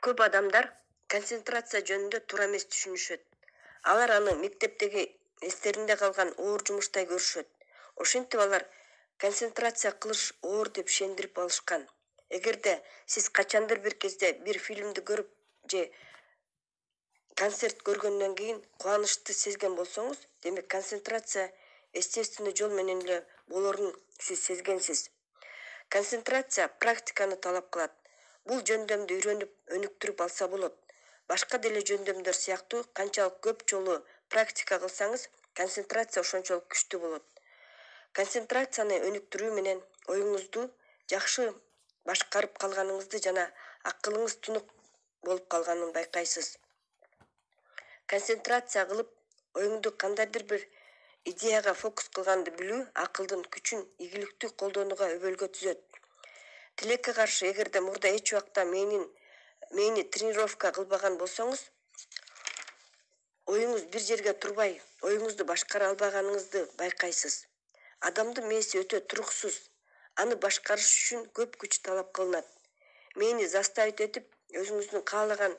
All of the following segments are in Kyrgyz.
Көп адамдар концентрация жөнүндө туура эмес түшүнүшөт. Алар аны мектептеги эстеринде калган оор жумуштай көрүшөт. Ошентип алар концентрация кылыш оор деп ишендирип алышкан. Эгерде сиз качандыр бир кезде бир фильмди көрүп же концерт көргөндөн кийин кубанычты сезген болсоңуз, демек концентрация естественный жол менен эле болорун сиз сезгенсиз. Концентрация практиканы талап кылат. Бул жөндөмдү үйрөнүп, өнүктүрүп алса болот. Башка деле жөндөмдөр сыяктуу канчалык көп жолу практика кылсаңыз, концентрация ошончолук күчтүү болот. Концентрацияны өнүктүрүү менен оюңузду жакшы башкарып калганыңызды жана акылыңыз тунук болуп калганын байкайсыз. Концентрация кылып, оюңду кандайдыр бир идеяга фокус кылганды билүү акылдын күчүн ийгиликтүү колдонууга өбөлгө түзөт. Тилекке каршы, эгерде мурда эч убакта мээни тренировка кылбаган болсоңуз, оюңуз бир жерге турбай, оюңузду башкара албаганыңызды байкайсыз. Адамдын мээси өтө туруксуз. Аны башкарыш үчүн көп күч талап кылынат. Мээни заставить этип, өзүңүздүн каалаган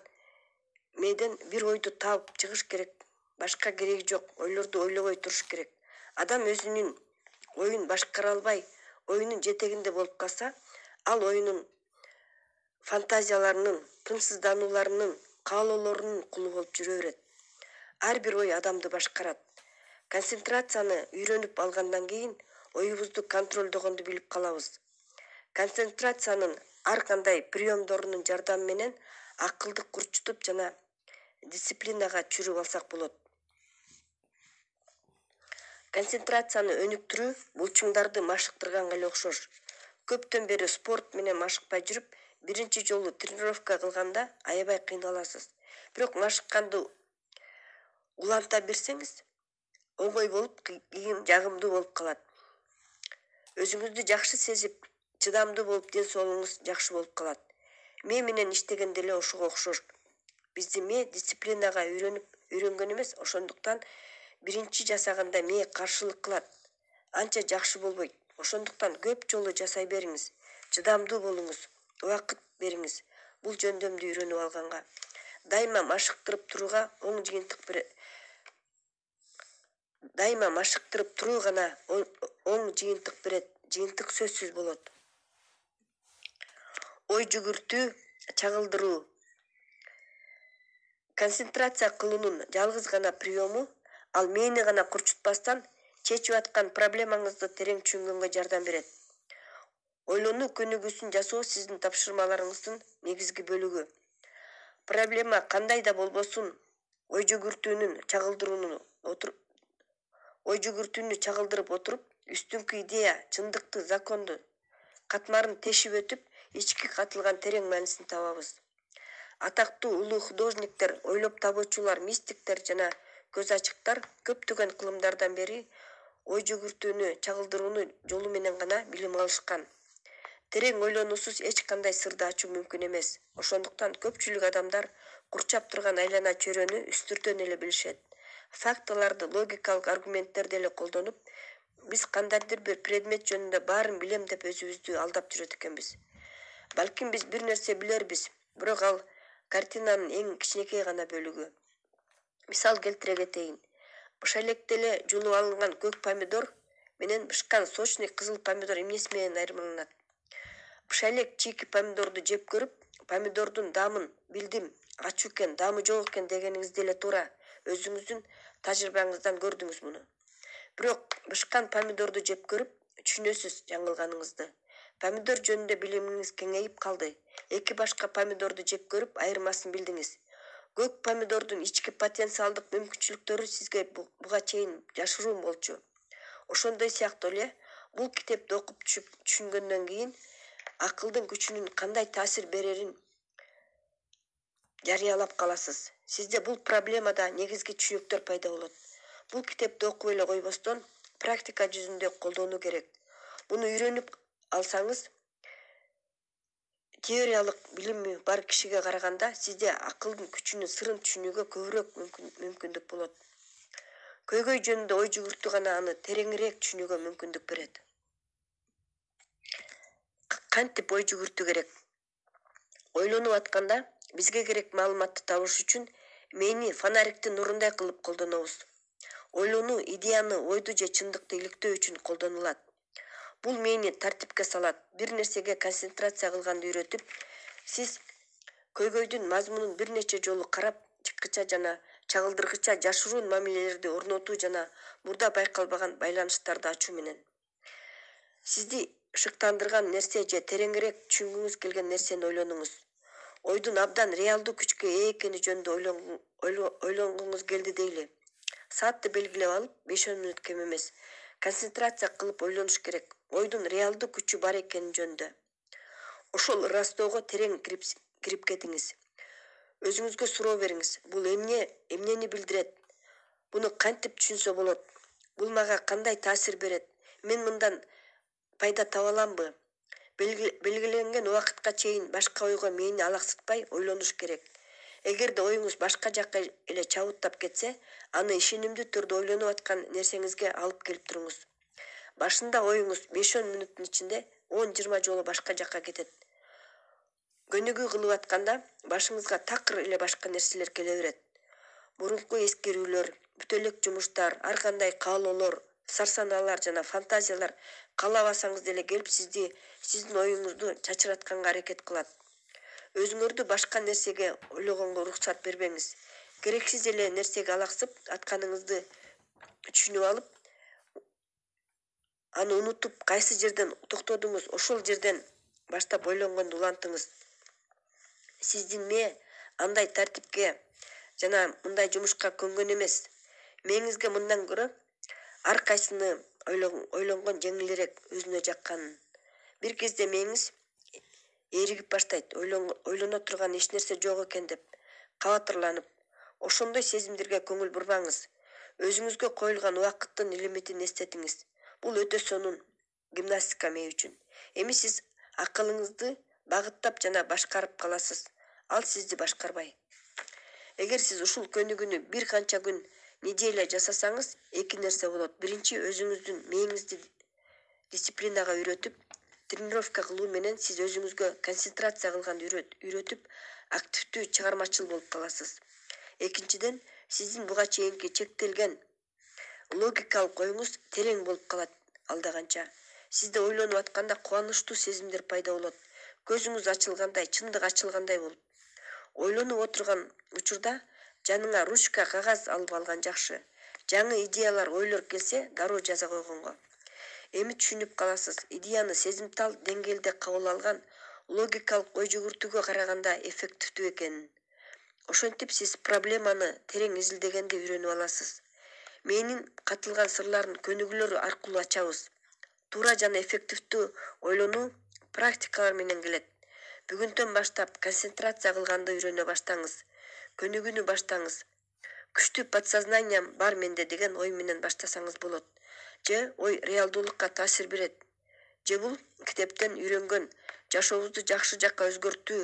мээден бир ойду таап чыгыш керек. Башка кереги жок, ойлорду ойлобой туруш керек. Адам өзүнүн оюн башкара албай, оюнун жетегинде болуп калса, ал оюнун фантазияларынын, тынчсызданууларынын, каалоолорунун кулу болуп жүрө берет. Ар бир ой адамды башкарат. Концентрацияны үйрөнүп алгандан кийин оюбузду контролдогонду билип калабыз. Концентрациянын ар кандай приемдорунун жардамы менен акылды курчутуп жана дисциплинага түшүрүп алсак болот. Концентрацияны өнүктүрүү булчуңдарды машыктырганга эле окшош. Көптөн бери спорт менен машыкпай жүрүп, биринчи жолу тренировка кылганда аябай кыйналасыз. Бирок машыкканды уланта берсеңиз, оңой болуп, кийин жагымдуу болуп калат. Өзүңүздү жакшы сезип, чыдамдуу болуп, ден соолугуңуз жакшы болуп калат. Мээ менен иштегенде эле ошого окшош. Биздин мээ дисциплинага үйрөнгөн эмес, ошондуктан биринчи жасаганда мээ каршылык кылат. Анча жакшы болбойт. Ошондуктан көп жолу жасай бериңиз. Чыдамдуу болуңуз, убакыт бериңиз. Бул жөндөмдү үйрөнүп алганга. Дайыма машыктырып турууга оң жыйынтык берет. Дайыма машыктырып туруу гана оң жыйынтык берет. Жыйынтык сөзсүз болот. Ой жүгүртүү, чагылдыруу. Концентрация кылуунун жалгыз гана приему, ал мээни гана курчутпастан, чечип аткан проблемаңызды терең түшүнгөнгө жардам берет. Ойлонуу көнүгүүсүн жасоо сиздин тапшырмаларыңыздын негизги бөлүгү. Проблема кандай да болбосун, ой жүгүртүүнү чагылдырып отуруп, үстүңкү идея, чындыкты, законду катмарын тешип өтүп, ички катылган терең маанисин табабыз. Атактуу улуу художниктер, ойлоп табуучулар, мистиктер жана көз ачыктар көптөгөн кылымдардан бери ой жүгүртүүнү чагылдырууну жолу менен гана билим алышкан. Терең ойлонуусуз эч кандай сырды ачуу мүмкүн эмес. Ошондуктан көпчүлүк адамдар курчап турган айлана чөйрөнү үстүртөн эле билишет. Фактыларды, логикалык аргументтерди эле колдонуп, биз кандайдыр бир предмет жөнүндө баарын билем деп өзүбүздү алдап жүрөт экенбиз. Балким биз бир нерсе билербиз, бирок ал картинанын эң кичинекей гана бөлүгү. Мисал келтире кетейин. Быша электе эле жулуп алынган көк помидор менен бышкан сочный кызыл помидор эмнеси менен айырмаланат? Быша элек чийки помидорду жеп көрүп, помидордун даамын билдим, ачуу экен, даамы жок экен дегениңиз деле туура. Өзүңүздүн тажрыйбаңыздан көрдүңүз муну. Бирок бышкан помидорду жеп көрүп, түшүнөсүз жаңылганыңызды. Помидор жөнүндө билимиңиз кеңейип калды. Эки башка помидорду жеп көрүп, айырмасын билдиңиз. Көк помидордун ички потенциалдык мүмкүнчүлүктөрү сизге буга чейин жашыруун болчу. Ошондой сыяктуу эле, бул китепти окуп түшүнгөндөн кийин акылдын күчүнүн кандай таасир берерин жарыялап каласыз. Сизде бул проблемада негизги түшүнүктөр пайда болот. Бул китепти окуп эле койбостон, практика жүзүндө колдонуу керек. Муну үйрөнүп алсаңыз, теориялык билими бар кишиге караганда сизде акылдын күчүнүн сырын түшүнүүгө көбүрөөк мүмкүндүк болот. Көйгөй жөнүндө ой жүгүртүү гана аны тереңирээк түшүнүүгө мүмкүндүк берет. Кантип ой жүгүртүү керек? Ойлонуп атканда бизге керек маалыматты табыш үчүн мени фонариктин нурундай кылып колдонобуз. Ойлонуу идеяны, ойду же чындыкты иликтөө үчүн колдонулат. Бул мени тартипке салат, бир нерсеге концентрация кылганды үйрөтүп, сиз көйгөйдүн мазмунун бир нече жолу карап чыккыча жана чагылдыргыча жашыруун мамилелерди орнотуу жана мурда байкалбаган байланыштарды ачуу менен. Сизди шыктандырган нерсе же тереңирээк түшүнгүңүз келген нерсени ойлонуңуз. Ойдун абдан реалдуу күчкө ээ экени жөнүндө ойлонгуңуз келди дейли. Саатты белгилеп алып, 5-10 мүнөт кем эмес. Концентрация кылып ойлонуш керек. Ойдун реалдуу күчү бар экени жөнүндө. Ошол ырастоого терең кирип кетиңиз. Өзүңүзгө суроо бериңиз. Бул эмнени билдирет? Буну кантип түшүнсө болот? Бул мага кандай таасир берет? Мен мындан пайда таба аламбы? Белгиленген убакытка чейин башка ойго мени алаксытпай ойлонуш керек. Эгерде оюңуз башка жакка эле чабыттап кетсе, аны ишенимдүү түрдө ойлонуп аткан нерсеңизге алып келип туруңуз. Башында оюңуз 5-10 мүнөттүн ичинде 10-20 жолу башка жакка кетет. Көнүгүү кылып атканда башыңызга такыр эле башка нерселер келе берет. Мурунку эскерүүлөр, бүтөлөк жумуштар, ар кандай каалоолор, сарсаналар жана фантазиялар каалабасаңыз деле келип сиздин оюңузду чачыратканга аракет кылат. Өзүңөрдү башка нерсеге ойлогонго уруксат бербеңиз. Керексиз эле нерсеге алаксып атканыңызды түшүнүп алып, аны унутуп, кайсы жерден токтодуңуз, ошол жерден баштап ойлонгонду улантыңыз. Сиздин мээ андай тартипке жана мындай жумушка көнгөн эмес. Мээңизге мындан көрө ар кайсыны ойлонгон жеңилирээк, өзүнө жакканын. Бир кезде мээңиз эригип баштайт, ойлоно турган эч нерсе жок экен деп кабатырланып. Ошондой сезимдерге көңүл бурбаңыз. Өзүңүзгө коюлган убакыттын лимитин эстетиңиз. Бул өтө сонун гимнастика мээ үчүн. Эми сиз акылыңызды багыттап жана башкарып каласыз. Ал сизди башкарбай. Эгер сиз ушул көнүгүүнү бир канча күн, неделя жасасаңыз, эки нерсе болот. Биринчи, өзүңүздүн мээңизди дисциплинага үйрөтүп, тренировка кылуу менен сиз өзүңүзгө концентрация кылганды үйрөтүп, активдүү, чыгармачыл болуп каласыз. Экинчиден, сиздин буга чейинки чектелген логикалык оюңуз терең болуп калат алда канча. Сизде ойлонуп атканда кубанычтуу сезимдер пайда болот. Көзүңүз ачылгандай, чындык ачылгандай болуп. Ойлонуп отурган учурда жаныңа ручка, кагаз алып алган жакшы. Жаңы идеялар, ойлор келсе, дароо жаза койгонго. Эми түшүнүп каласыз, идеяны сезимтал деңгээлде кабыл алган логикалык ой жүгүртүүгө караганда эффективдүү экенин. Ошентип сиз проблеманы терең изилдегенди үйрөнүп аласыз. Менин катылган сырларын көнүгүүлөр аркылуу ачабыз. Туура жана эффективдүү ойлонуу практикалар менен келет. Бүгүндөн баштап концентрация кылганды үйрөнө баштаңыз. Көнүгүүнү баштаңыз. Күчтүү подсознанием бар менде деген ой менен баштасаңыз болот. Же ой реалдуулукка таасир берет. Же бул китептен үйрөнгөн жашообузду жакшы жакка өзгөртүү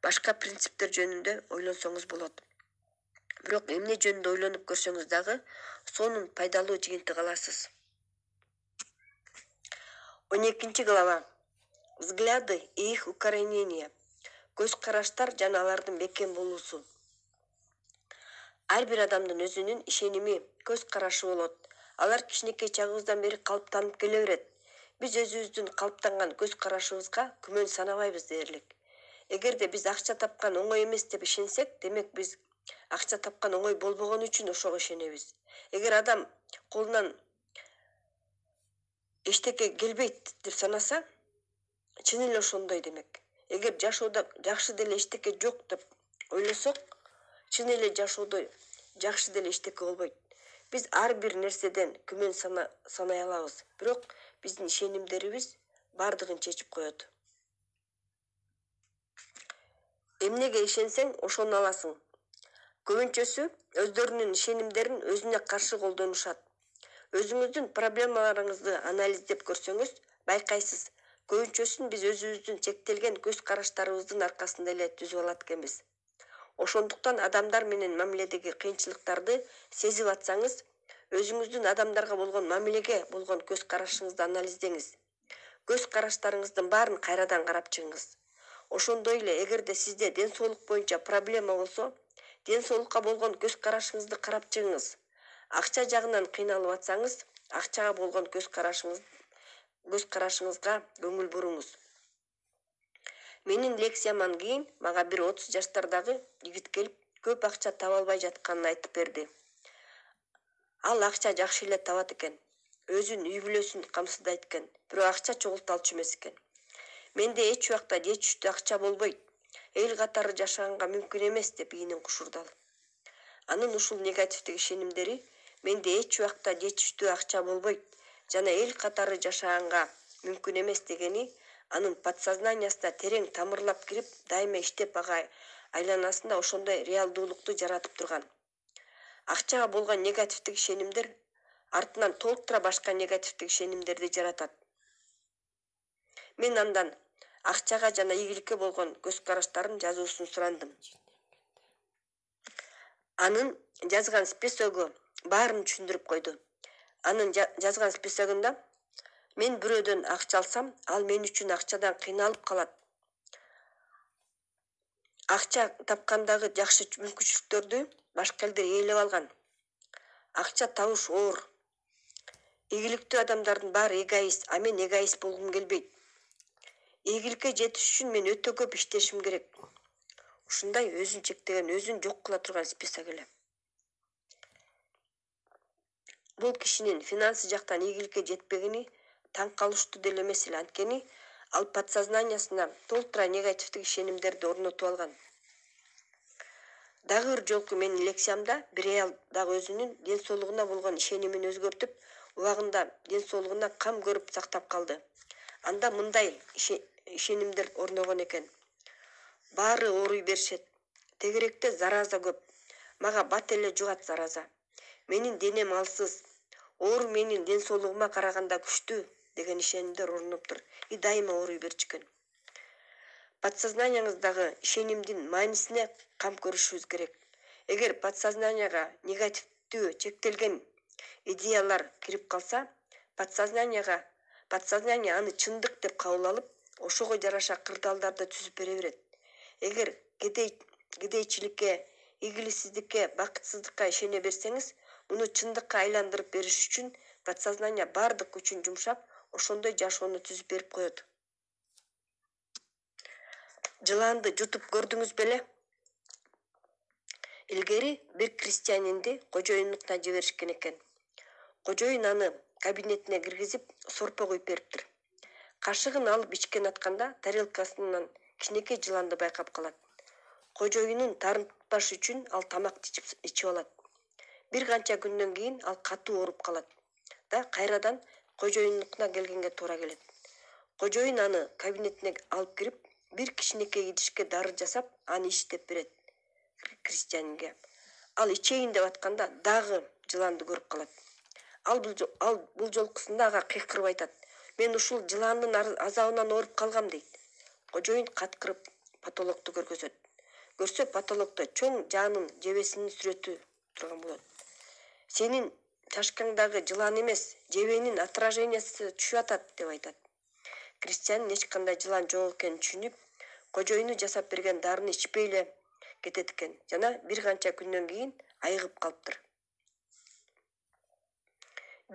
башка принциптер жөнүндө ойлонсоңуз болот. Бирок эмне жөнүндө ойлонуп көрсөңүз дагы сонун пайдалуу жыйынтык аласыз. 12 глава. Взгляды и их укоренение. Көз караштар жана алардын бекем болуусу. Ар бир адамдын өзүнүн ишеними, көз карашы болот. Алар кичинекей чагыбыздан бери калыптанып келе берет. Биз өзүбүздүн калыптанган көз карашыбызга күмөн санабайбыз дээрлик. Эгерде биз акча тапкан оңой эмес деп ишенсек, демек биз акча тапкан оңой болбогон үчүн ошого ишенебиз. Эгер адам колунан эчтеке келбейт деп санаса, чын эле ошондой демек. Эгер жашоодо жакшы деле эчтеке жок деп ойлосок, чын эле жашоодо жакшы деле эчтеке болбойт. Биз ар бир нерседен күмөн санай алабыз, бирок биздин ишенимдерибиз бардыгын чечип коет. Эмнеге ишенсең, ошону аласың. Көбүнчөсү өздөрүнүн ишенимдерин өзүнө каршы колдонушат. Өзүңүздүн проблемаларыңызды анализдеп көрсөңүз, байкайсыз. Көбүнчөсүн биз өзүбүздүн чектелген көз караштарыбыздын аркасында эле түзүп алат экенбиз. Ошондуктан адамдар менен мамиледеги кыйынчылыктарды сезип атсаңыз, өзүңүздүн адамдарга болгон мамилеге болгон көз карашыңызды анализдеңиз. Көз караштарыңыздын баарын кайрадан карап чыгыңыз. Ошондой эле эгерде сизде ден соолук боюнча проблема болсо, ден соолукка болгон көз карашыңызды карап чыгыңыз. Акча жагынан кыйналып атсаңыз, акчага болгон көз карашыңызга көңүл буруңуз. Менин лекцияман кийин мага бир 30 жаштардагы жигит келип, көп акча таба албай жатканын айтып берди. Ал акча жакшы эле табат экен. Өзүн үй бүлөсүн камсыздайт экен, бирок акча чогулталчу эмес экен. Менде эч убакта жетиштүү акча болбойт. Эл катары жашаганга мүмкүн эмес деп ийнин кушурдал. Анын ушул негативдик ишенимдери менде эч убакта жетиштүү акча болбойт жана эл катары жашаганга мүмкүн эмес дегени анын подсознаниясына терең тамырлап кирип, дайыма иштеп ага айланасында ошондой реалдуулукту жаратып турган. Акчага болгон негативдик ишенимдер артынан толтура башка негативдик ишенимдерди жаратат. Мен андан акчага жана ийгиликке болгон көз караштарын жазуусун сурандым. Анын жазган списогу баарын түшүндүрүп койду. Анын жазган списогунда мен бирөөдөн акча алсам, ал мен үчүн акчадан кыйналып калат. Акча тапкандагы жакшы мүмкүнчүлүктөрдү башка элдер ээлеп алган. Акча табыш оор. Ийгиликтүү адамдардын баары эгоист, а мен эгоист болгум келбейт. Ийгиликке жетиш үчүн мен өтө көп иштешим керек. Ушундай өзүн чектеген, өзүн жок кыла турган список эле. Бул кишинин финансы жактан ийгиликке жетпегени таң калыштуу деле эмес эле, анткени ал подсознаниясына толтура негативдик ишенимдерди орнотуп алган. Дагы бир жолку менин лекциямда бир аял дагы өзүнүн ден соолугуна болгон ишенимин өзгөртүп, убагында ден соолугуна кам көрүп сактап калды. Анда мындай ишенимдер орногон экен. Баары ооруй беришет. Тегеректе зараза көп. Мага бат эле жугат зараза. Менин денем алсыз. Оору менин ден соолугума караганда күчтүү деген ишенимдер орноптур. И дайыма ооруй берчүкен. Подсознанияңыздагы ишенимдин маанисине кам көрүшүбүз керек. Эгер подсознанияга негативдүү чектелген идеялар кирип калса, подсознание аны чындык деп кабыл алып, ошого жараша кырдаалдарды түзүп бере берет. Эгер кедейчиликке, ийгиликсиздикке, бакытсыздыкка ишене берсеңиз, муну чындыкка айландырып бериш үчүн подсознание бардык күчүн жумшап, ошондой жашоону түзүп берип коет. Жыланды жутуп көрдүңүз беле? Илгери бир крестьянинди кожоюндуктан жиберишкен экен. Кожоюн аны кабинетине киргизип, сорпо куюп бериптир. Кашыгын алып ичкен атканда тарелкасынан кичинекей жыланды байкап калат. Кожоюнун тарынтпаш үчүн ал тамак ичип алат. Бир канча күндөн кийин ал катуу ооруп калат да кайрадан кожоюндуктуна келгенге туура келет. Кожоюн аны кабинетине алып кирип, бир кичинекей идишке дары жасап, аны ич деп берет крестьянинге. Ал ичейин деп атканда дагы жыланды көрүп калат. Ал бул жолкусунда ага кыйкырып айтат. Мен ушул жыландын азабынан ооруп калгам дейт. Кожоюн каткырып потологду көргөзөт. Көрсө потологдо чоң жаанын жебесинин сүрөтү турган болот. Сенин чашкаңдагы жылан эмес, жебенин отражениясы түшүп атат деп айтат. Крестьянин эч кандай жылан жок экенин түшүнүп, кожоюну жасап берген дарыны ичпей эле кетет экен жана бир канча күндөн кийин айыгып калыптыр.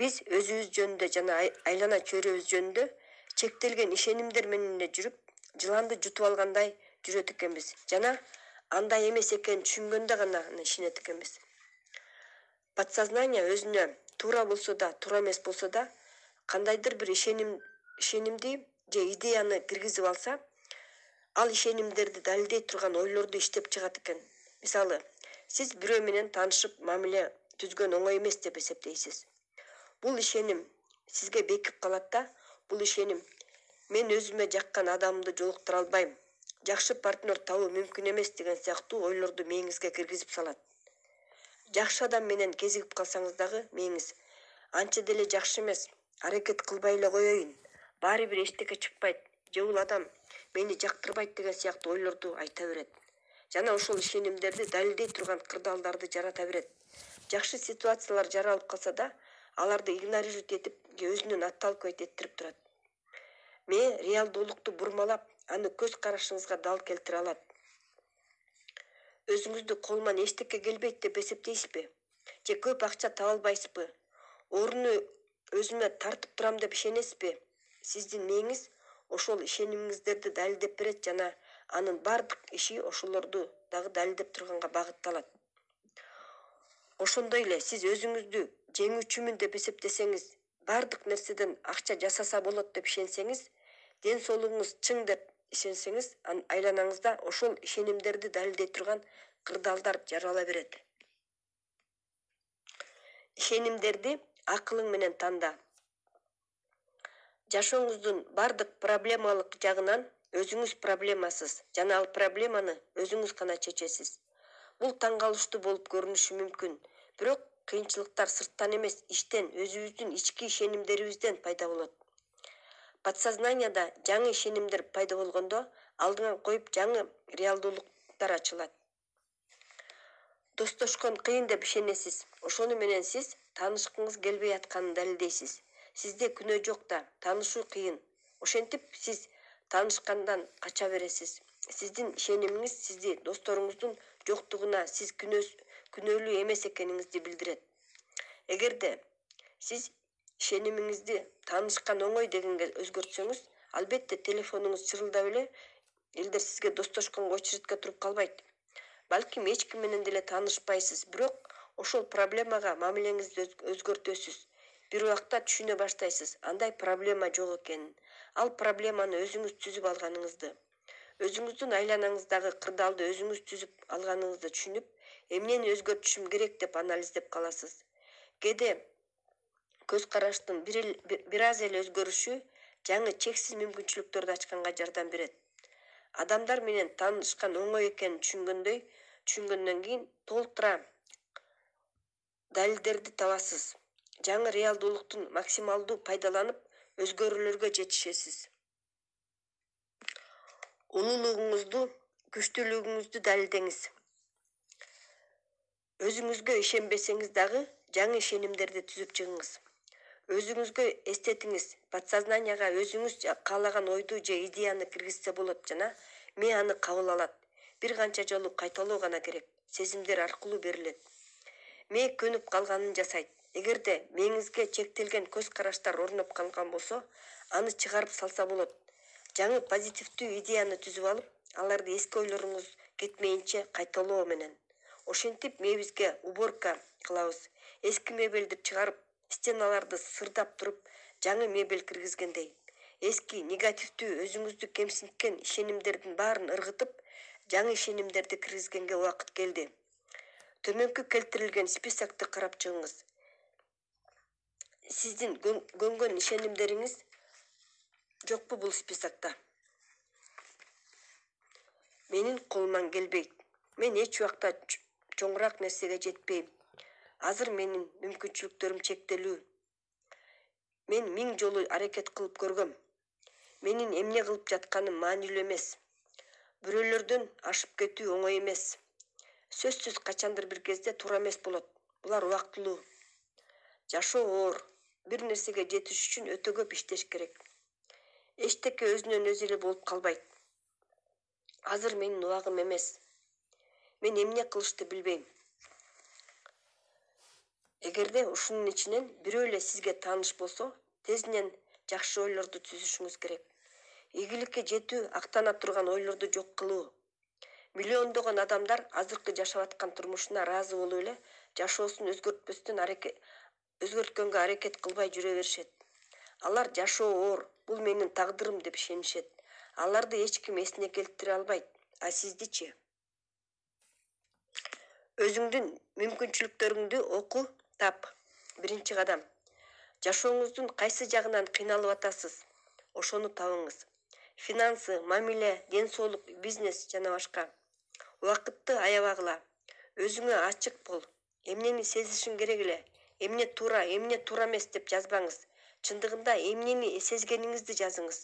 Биз өзүбүз жөнүндө жана айлана чөйрөбүз жөнүндө чектелген ишенимдер менен эле жүрүп, жыланды жутуп алгандай жүрөт экенбиз жана андай эмес экенин түшүнгөндө гана ишенет экенбиз. Подсознание өзүнө туура болсо да, туура эмес болсо да, кандайдыр бир ишенимди же идеяны киргизип алса, ал ишенимдерди далилдей турган ойлорду иштеп чыгат экен. Мисалы, сиз бирөө менен таанышып, мамиле түзгөн оңой эмес деп эсептейсиз. Бул ишеним сизге бекип калат да, бул ишеним мен өзүмө жаккан адамды жолуктура албайм, жакшы партнер табуу мүмкүн эмес деген сыяктуу ойлорду мээңизге киргизип салат. Жакшы адам менен кезигип калсаңыз дагы мээңиз анча деле жакшы эмес, аракет кылбай эле коеюн, баары бир эчтеке чыкпайт, же бул адам мени жактырбайт деген сыяктуу ойлорду айта берет. Жана ошол ишенимдерди далилдей турган кырдаалдарды жарата берет. Жакшы ситуациялар жаралып калса да, аларды игнорировать этип же өзүнөн отталкивать этип турат. Мен реалдуулукту бурмалап, аны көз карашыңызга дал келтире алат. Өзүңүздү колунан эчтеке келбейт деп эсептейсизби? Же көп акча таба албайсызбы? Орунду өзүмө тартып турам деп ишенесизби? Сиздин мээңиз ошол ишенимиңиздерди далилдеп берет жана анын бардык иши ошолорду дагы далилдеп турганга багытталат. Ошондой эле сиз өзүңүздү жеңүүчүмүн деп эсептесеңиз, бардык нерседен акча жасаса болот деп ишенсеңиз, ден соолугуңуз чың деп ишенсеңиз, айланаңызда ошол ишенимдерди далилдей турган кырдаалдар жарала берет. Ишенимдерди акылың менен танда. Жашооңуздун бардык проблемалык жагынан өзүңүз проблемасыз жана ал проблеманы өзүңүз гана чечесиз. Бул таң калыштуу болуп көрүнүшү мүмкүн, бирок кыйынчылыктар сырттан эмес, иштен, өзүбүздүн ички ишенимдерибизден пайда болот. Подсознанияда жаңы ишенимдер пайда болгондо, алдыңа коюп жаңы реалдуулуктар ачылат. Достошкон кыйын деп ишенесиз. Ошону менен сиз таанышкыңыз келбей атканын далилдейсиз. Сизде күнөө жок да, таанышуу кыйын. Ошентип сиз таанышкандан кача бересиз. Сиздин ишенимиңиз сизди досторуңуздун жоктугуна, сиз күнөөлүү эмес экениңизди билдирет. Эгерде сиз ишенимиңизди таанышкан оңой дегенге өзгөртсөңүз, албетте телефонуңуз чырылдап элдер сизге достошконго очередке туруп калбайт. Балким эч ким менен деле таанышпайсыз, бирок ошол проблемага мамилеңизди өзгөртөсүз. Бир убакта түшүнө баштайсыз, андай проблема жок экенин. Ал проблеманы өзүңүз түзүп алганыңызды. Өзүңүздүн айланаңыздагы кырдаалды өзүңүз түзүп алганыңызды түшүнүп, эмнени өзгөртүшүм керек деп анализдеп каласыз. Кээде көз караштын бир аз эле өзгөрүшү жаңы чексиз мүмкүнчүлүктөрдү ачканга жардам берет. Адамдар менен таанышкан оңой экенин түшүнгөндөн кийин толтура далилдерди табасыз. Жаңы реалдуулуктун максималдуу пайдаланып, өзгөрүүлөргө жетишесиз. Улуулугуңузду, күчтүүлүгүңүздү далилдеңиз. Өзүңүзгө ишенбесеңиз дагы жаңы ишенимдерди түзүп чыгыңыз. Өзүңүзгө эстетиңиз, подсознанияга өзүңүз каалаган ойду же идеяны киргизсе болот жана мээ аны кабыл алат. Бир канча жолу кайталоо гана керек, сезимдер аркылуу берилет. Мээ көнүп калганын жасайт. Эгерде мээңизге чектелген көз караштар орноп калган болсо, аны чыгарып салса болот. Жаңы позитивдүү идеяны түзүп алып, аларды эски ойлоруңуз кетмейинче кайталоо менен. Ошентип мээбизге уборка кылабыз. Эски мебелди чыгарып, стеналарды сырдап туруп, жаңы мебель киргизгендей. Эски негативдүү өзүңүздү кемсинткен ишенимдердин баарын ыргытып, жаңы ишенимдерди киргизгенге убакыт келди. Төмөнкү келтирилген списокты карап чыгыңыз. Сиздин көнгөн ишенимдериңиз жокпу бул списокто? Менин колуман келбейт. Мен эч убакта чоңураак нерсеге жетпейм. Азыр менин мүмкүнчүлүктөрүм чектелүү. Мен 1000 жолу аракет кылып көргөм. Менин эмне кылып жатканым маанилүү эмес. Бирөөлөрдөн ашып кетүү оңой эмес. Сөзсүз качандыр бир кезде туура эмес болот. Булар убактылуу. Жашоо оор. Бир нерсеге жетиш үчүн өтө көп иштеш керек. Эчтеке өзүнөн өзү эле болуп калбайт. Азыр менин убагым эмес. Мен эмне кылышты билбейм. Эгерде ушунун ичинен бирөө эле сизге тааныш болсо, тезинен жакшы ойлорду түзүшүңүз керек. Ийгиликке жетүү актана турган ойлорду жок кылуу. Миллиондогон адамдар азыркы жашап аткан турмушуна ыраазы болуп эле жашоосун өзгөрткөнгө аракет кылбай жүрө беришет. Алар жашоо оор, бул менин тагдырым деп ишенишет. Аларды эч ким эсине келтире албайт, а сиздичи? Өзүңдүн мүмкүнчүлүктөрүңдү оку, тап. Биринчи кадам. Жашооңуздун кайсы жагынан кыйналып атасыз? Ошону табыңыз. Финансы, мамиле, ден соолук, бизнес жана башка. Убакытты аябагыла. Өзүңө ачык бол. Эмнени сезишиң керек эле? Эмне туура эмес деп жазбаңыз. Чындыгында эмнени сезгениңизди жазыңыз.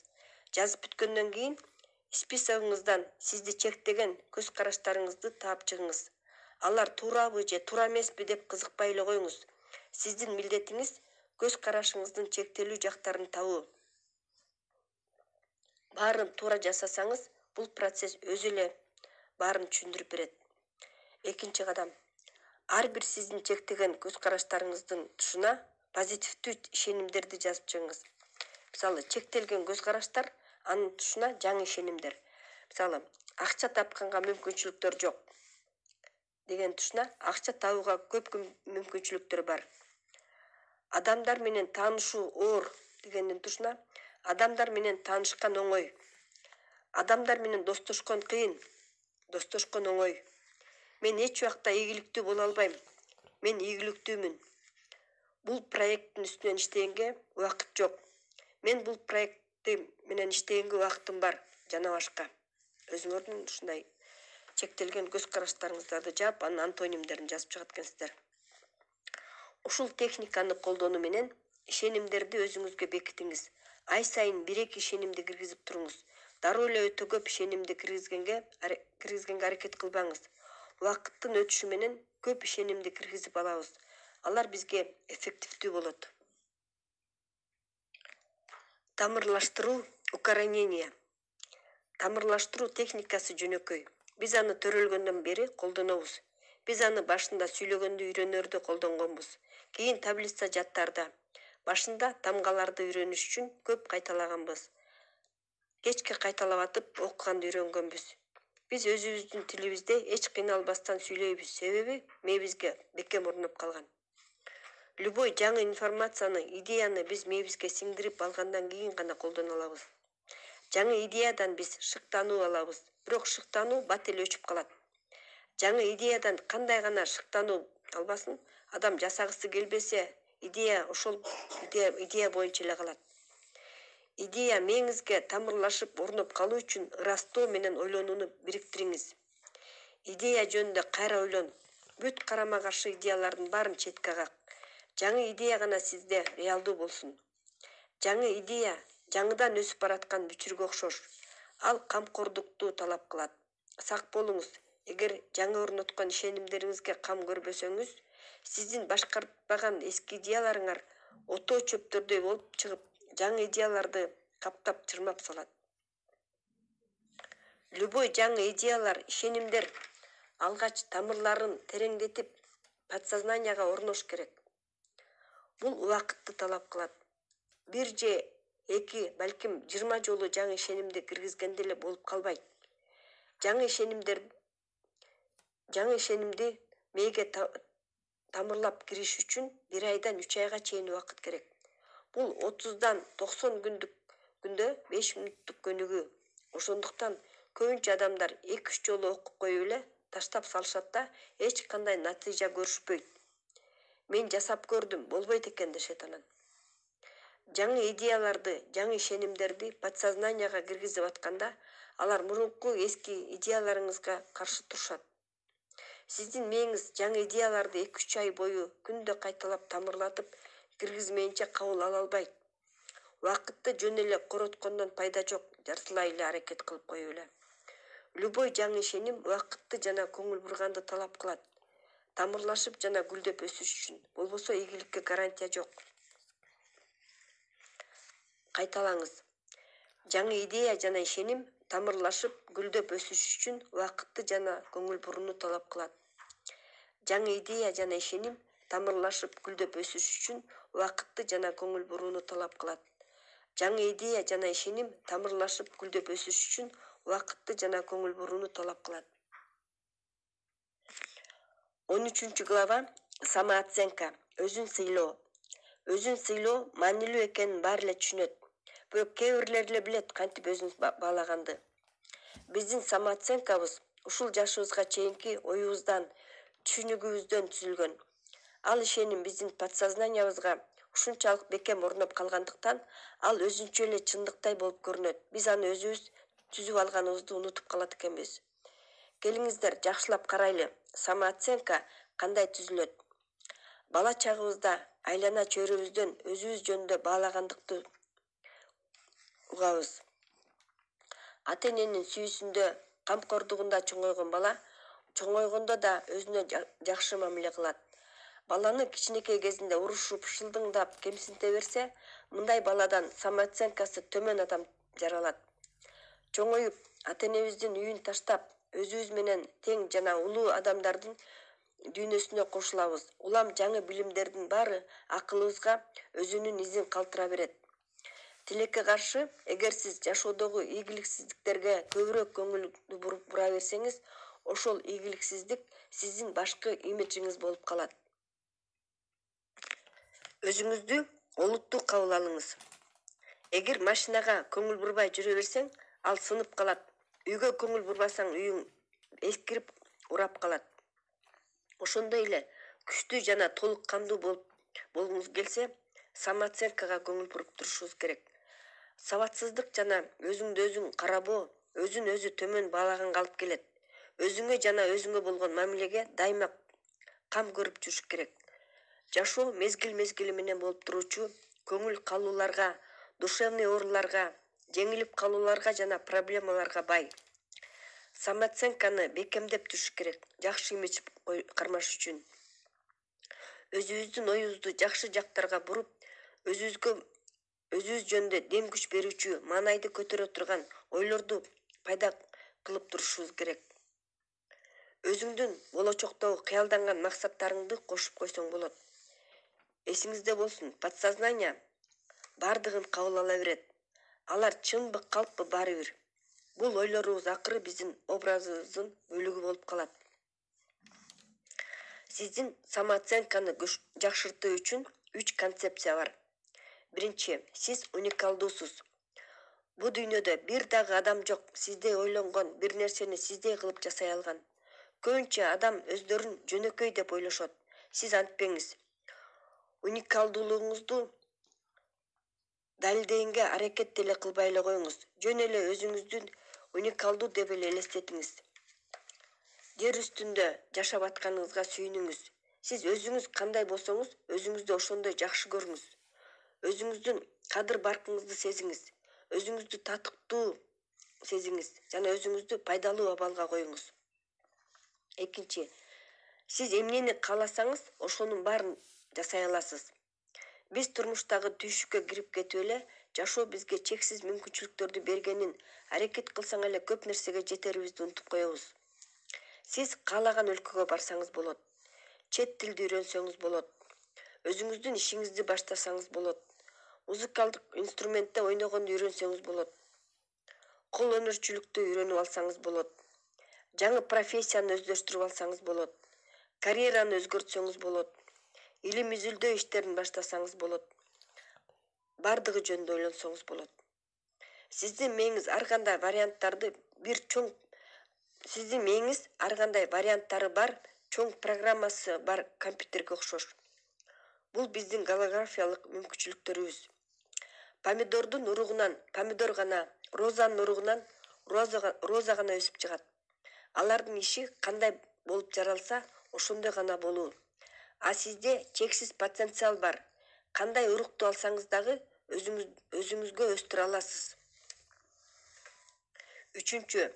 Жазып бүткөндөн кийин списогуңуздан сизди чектеген көз караштарыңызды таап чыгыңыз. Алар туурабы же туура эмеспи деп кызыкпай эле коюңуз. Сиздин милдетиңиз көз карашыңыздын чектелүү жактарын табуу. баарын туура жасасаңыз, бул процесс өзү эле баарын түшүндүрүп берет. Экинчи кадам. Ар бир сиздин чектеген көз караштарыңыздын тушуна позитивдүү ишенимдерди жазып чыгыңыз. Мисалы, чектелген көз караштар, анын тушуна жаңы ишенимдер. Мисалы, акча тапканга мүмкүнчүлүктөр жок деген тушуна акча табууга көп мүмкүнчүлүктөр бар. Адамдар менен таанышуу оор дегендин тушуна адамдар менен таанышкан оңой. Адамдар менен достошкон кыйын, достошкон оңой. Мен эч убакта ийгиликтүү боло албайм. Мен ийгиликтүүмүн. Бул проекттин үстүнөн иштегенге убакыт жок. Мен бул проекти менен иштегенге убакытым бар жана башка. Өзүңөрдүн ушундай чектелген көз караштарыңыздарды жаап, анын антонимдерин жазып чыгат экенсиздер. Ушул техниканы колдонуу менен ишенимдерди өзүңүзгө бекитиңиз. Ай сайын 1-2 ишенимди киргизип туруңуз. Дароо эле өтө көп ишенимди киргизгенге аракет кылбаңыз. Убакыттын өтүшү менен көп ишенимди киргизип алабыз. Алар бизге эффективдүү болот. Тамырлаштыруу, укоренение. Тамырлаштыруу техникасы жөнөкөй. Биз аны төрөлгөндөн бери колдонобуз. Биз аны башында сүйлөгөндө үйрөнөрдө колдонгонбуз. Кийин таблица жаттарда. Башында тамгаларды үйрөнүш үчүн көп кайталаганбыз. Кечке кайталап атып окуганды үйрөнгөнбүз. Биз өзүбүздүн тилибизде эч кыйналбастан сүйлөйбүз. Себеби мээбизге бекем орноп калган. Любой жаңы информацияны, идеяны биз мээбизге сиңдирип алгандан кийин гана колдоно алабыз. Жаңы идеядан биз шыктануу алабыз. Бирок шыктануу бат эле өчүп калат. Жаңы идеядан кандай гана шыктануу албасын, адам жасагысы келбесе, идея ошол идея боюнча эле калат. Идея мээңизге тамырлашып орноп калуу үчүн ырастоо менен ойлонууну бириктириңиз. Идея жөнүндө кайра ойлон. Бүт карама каршы идеялардын баарын четке как. Жаңы идея гана сизде реалдуу болсун. Жаңы идея жаңыдан өсүп бараткан бүчүргө окшош. Ал камкордукту талап кылат. Сак болуңуз. Эгер жаңы орноткон ишенимдериңизге кам көрбөсөңүз, сиздин башкарбаган эски идеяларыңар отоо чөптөрдөй болуп чыгып, жаңы идеяларды каптап чырмап салат. Любой жаңы идеялар, ишенимдер алгач тамырларын тереңдетип, подсознанияга орнош керек. Бул убакытты талап кылат. 1 же 2, балким 20 жолу жаңы ишенимди киргизгенде эле болуп калбайт. Жаңы ишенимди мээге тамырлап кириш үчүн 1 айдан 3 айга чейин убакыт керек. Бул 30дан 90 күндө 5 мүнөттүк көнүгүү. Ошондуктан көбүнчө адамдар 2-3 жолу окуп коюп эле таштап салышат да эч кандай натыйжа көрүшпөйт. Мен жасап көрдүм, болбойт экен дешет анан. Жаңы идеяларды, жаңы ишенимдерди подсознанияга киргизип атканда, алар мурунку эски идеяларыңызга каршы турушат. Сиздин мээңиз жаңы идеяларды 2-3 ай бою күндө кайталап тамырлатып киргизмейинче кабыл ала албайт. Убакытты жөн эле короткондон пайда жок, жартылай эле аракет кылып коюп эле. Любой жаңы ишеним убакытты жана көңүл бурганды талап кылат. Тамырлашып жана гүлдөп өсүш үчүн. Болбосо ийгиликке гарантия жок. Кайталаңыз. Жаңы идея жана ишеним тамырлашып гүлдөп өсүш үчүн убакытты жана көңүл бурууну талап кылат. Жаңы идея жана ишеним тамырлашып гүлдөп өсүш үчүн убакытты жана көңүл бурууну талап кылат. Жаңы идея жана ишеним тамырлашып гүлдөп өсүш үчүн убакытты жана көңүл бурууну талап кылат. 13-глава самооценка. Өзүн сыйлоо. Өзүн сыйлоо маанилүү экенин баары эле түшүнөт. Бирок кээ бирлер эле билет кантип өзүн баалаганды. Биздин самооценкабыз ушул жашыбызга чейинки оюбуздан, түшүнүгүбүздөн түзүлгөн. Ал ишеним биздин подсознаниябызга ушунчалык бекем орноп калгандыктан, ал өзүнчө эле чындыктай болуп көрүнөт. Биз аны өзүбүз түзүп алганыбызды унутуп калат экенбиз. Келиңиздер, жакшылап карайлы. Самооценка кандай түзүлөт? Бала чагыбызда айлана чөйрөбүздөн өзүбүз жөнүндө баалагандыкты угабыз. Ата-эненин сүйүүсүндө, камкордугунда чоңойгон бала чоңойгондо да өзүнө жакшы мамиле кылат. Баланы кичинекей кезинде урушуп, шылдыңдап, кемсинте берсе, мындай баладан самооценкасы төмөн адам жаралат. чоңоюп ата энебиздин үйүн таштап өзүбүз менен тең жана улуу адамдардын дүйнөсүнө кошулабыз. Улам жаңы билимдердин баары акылыбызга өзүнүн изин калтыра берет. Тилекке каршы, эгер сиз жашоодогу ийгиликсиздиктерге көбүрөөк көңүлдү бура берсеңиз, ошол ийгиликсиздик сиздин башкы имиджиңиз болуп калат. Өзүңүздү олуттуу кабыл алыңыз. Эгер машинага көңүл бурбай жүрө берсең, ал сынып калат. Үйгө көңүл бурбасаң, үйүң эскирип, урап калат. Ошондой эле күчтүү жана толук кандуу болгуңуз келсе, самооценкага көңүл буруп турушуңуз керек. Сабатсыздык жана өзүңдү өзүң карабоо өзүн өзү төмөн баалаганга алып келет. Өзүңө жана өзүңө болгон мамилеге дайыма кам көрүп жүрүш керек. Жашоо мезгил менен болуп туруучу көңүл калууларга, душевный ооруларга, жеңилип калууларга жана проблемаларга бай. Самооценканы бекемдеп жүрүш керек, жакшы имидж кармаш үчүн. Өзүбүздүн оюбузду жакшы жактарга буруп, өзүбүз жөнүндө дем күч берүүчү, маанайды көтөрө турган ойлорду пайда кылып турушубуз керек. Өзүңдүн болочоктогу кыялданган максаттарыңды кошуп койсоң болот. Эсиңизде болсун, подсознание бардыгын кабыл ала берет. Алар чынбы, калппы баары бир. Бул ойлорубуз акыры биздин образыбыздын бөлүгү болуп калат. Сиздин самооценканы жакшыртуу үчүн 3 концепция бар. Биринчи, сиз уникалдуусуз. Бу дүйнөдө бир дагы адам жок, сиздей ойлонгон, бир нерсени сиздей кылып жасай алган. Көбүнчө адам өздөрүн жөнөкөй деп ойлошот. Сиз антпеңиз. Уникалдуулугуңузду далилдегенге аракет деле кылбай эле коюңуз. Жөн эле өзүңүздүн уникалдуу деп эле элестетиңиз. Жер үстүндө жашап атканыңызга сүйүнүңүз. Сиз өзүңүз кандай болсоңуз, өзүңүздү ошондой жакшы көрүңүз. Өзүңүздүн кадыр баркыңызды сезиңиз. Өзүңүздү татыктуу сезиңиз жана өзүңүздү пайдалуу абалга коюңуз. Экинчи, сиз эмнени кааласаңыз, ошонун баарын жасай аласыз. Биз турмуштагы түйшүккө кирип кетип эле, жашоо бизге чексиз мүмкүнчүлүктөрдү бергенин, аракет кылсаң эле көп нерсеге жетерибизди унутуп коебуз. Сиз каалаган өлкөгө барсаңыз болот. Чет тилди үйрөнсөңүз болот. Өзүңүздүн ишиңизди баштасаңыз болот. Музыкалдык инструментте ойногонду үйрөнсөңүз болот. Кол өнөрчүлүктү үйрөнүп алсаңыз болот. Жаңы профессияны өздөштүрүп алсаңыз болот. Карьераны өзгөртсөңүз болот. Илим изилдөө иштерин баштасаңыз болот. Бардыгы жөнүндө ойлонсоңуз болот. Сиздин мээңиз ар кандай варианттары бар, чоң программасы бар компьютерге окшош. Бул биздин голографиялык мүмкүнчүлүктөрүбүз. Помидордун уругунан помидор гана, розанын уругунан роза гана өсүп чыгат. Алардын иши кандай болуп жаралса, ошондой гана болуу. А сизде чексиз потенциал бар. Кандай урукту алсаңыз дагы өзүңүзгө өстүрө аласыз. Үчүнчү,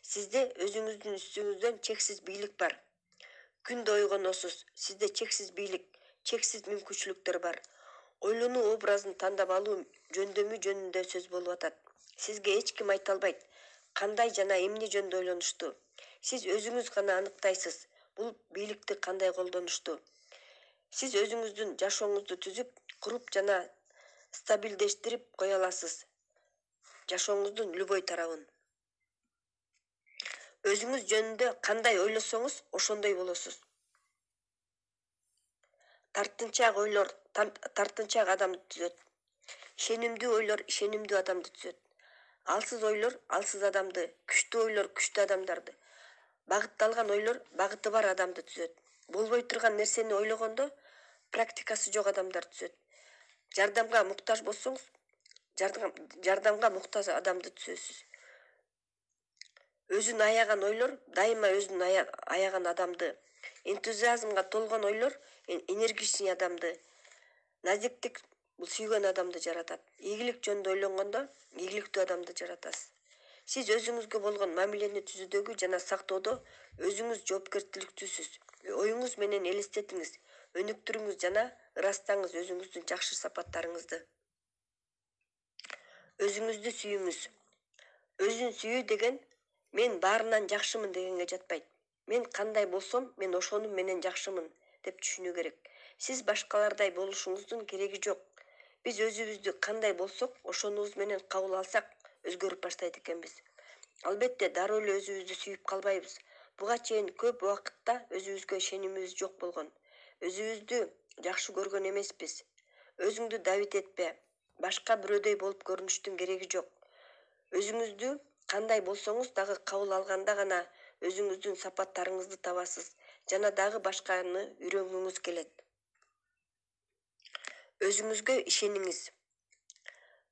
сизде өзүңүздүн үстүңүздөн чексиз бийлик бар. Күндө ойгоносуз, сизде чексиз бийлик, чексиз мүмкүнчүлүктөр бар. Ойлонуу образын тандап алуу жөндөмү жөнүндө сөз болуп атат. Сизге эч ким айта албайт, кандай жана эмне жөнүндө ойлонушту. Сиз өзүңүз гана аныктайсыз, бул бийликти кандай колдонушту. Сиз өзүңүздүн жашооңузду түзүп, куруп жана стабилдештирип кое аласыз. Жашооңуздун любой тарабын. Өзүңүз жөнүндө кандай ойлосоңуз, ошондой болосуз. Тартынчаак ойлор тартынчаак адамды түзөт. Ишенимдүү ойлор ишенимдүү адамды түзөт. Алсыз ойлор алсыз адамды, күчтүү ойлор күчтүү адамдарды, багытталган ойлор багыты бар адамды түзөт. Болбой турган нерсени ойлогондо практикасы жок адамдар түзөт. Жардамга муктаж болсоңуз, жардамга муктаж адамды түзөсүз. Өзүн аяган ойлор дайыма өзүн аяган адамды, энтузиазмга толгон ойлор энергичный адамды, назиктик бул сүйгөн адамды жаратат. Ийгилик жөнүндө ойлонгондо ийгиликтүү адамды жаратасыз. Сиз өзүңүзгө болгон мамилени түзүүдөгү жана сактоодо өзүңүз жоопкерчиликтүүсүз. Оюңуз менен элестетиңиз, өнүктүрүңүз жана ырастаңыз өзүңүздүн жакшы сапаттарыңызды. Өзүңүздү сүйүңүз. Өзүн сүйүү деген мен баарынан жакшымын дегенге жатпайт. Мен кандай болсом, мен ошону менен жакшымын деп түшүнүү керек. Сиз башкалардай болушуңуздун кереги жок. Биз өзүбүздү кандай болсок, ошонубуз менен кабыл алсак, өзгөрүп баштайт экенбиз. Албетте, дароо эле өзүбүздү сүйүп калбайбыз. Буга чейин көп убакытта өзүбүзгө ишенимибиз жок болгон. Өзүбүздү жакшы көргөн эмеспиз. Өзүңдү давит этпе. Башка бирөөдөй болуп көрүнүштүн кереги жок. Өзүңүздү кандай болсоңуз дагы кабыл алганда гана өзүңүздүн сапаттарыңызды табасыз жана дагы башканы үйрөнгүңүз келет. Өзүңүзгө ишениңиз.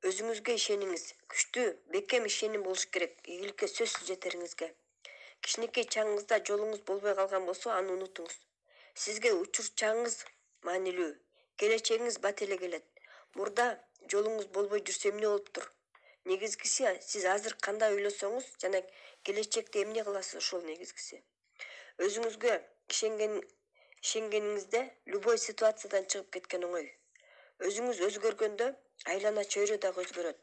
Өзүңүзгө ишениңиз. Күчтүү, бекем ишеним болуш керек. Ийгиликке сөзсүз жетериңизге. Кичинекей чагыңызда жолуңуз болбой калган болсо, аны унутуңуз. Сизге учур чагыңыз маанилүү. Келечегиңиз бат эле келет. Мурда жолуңуз болбой жүрсө эмне болуптур? Негизгиси сиз азыр кандай ойлосоңуз жана келечекте эмне кыласыз, ошол негизгиси. Өзүңүзгө ишенгениңизде любой ситуациядан чыгып кеткен оңой. Өзүңүз өзгөргөндө айлана чөйрө дагы өзгөрөт.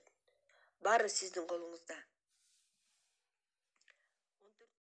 Баары сиздин колуңузда.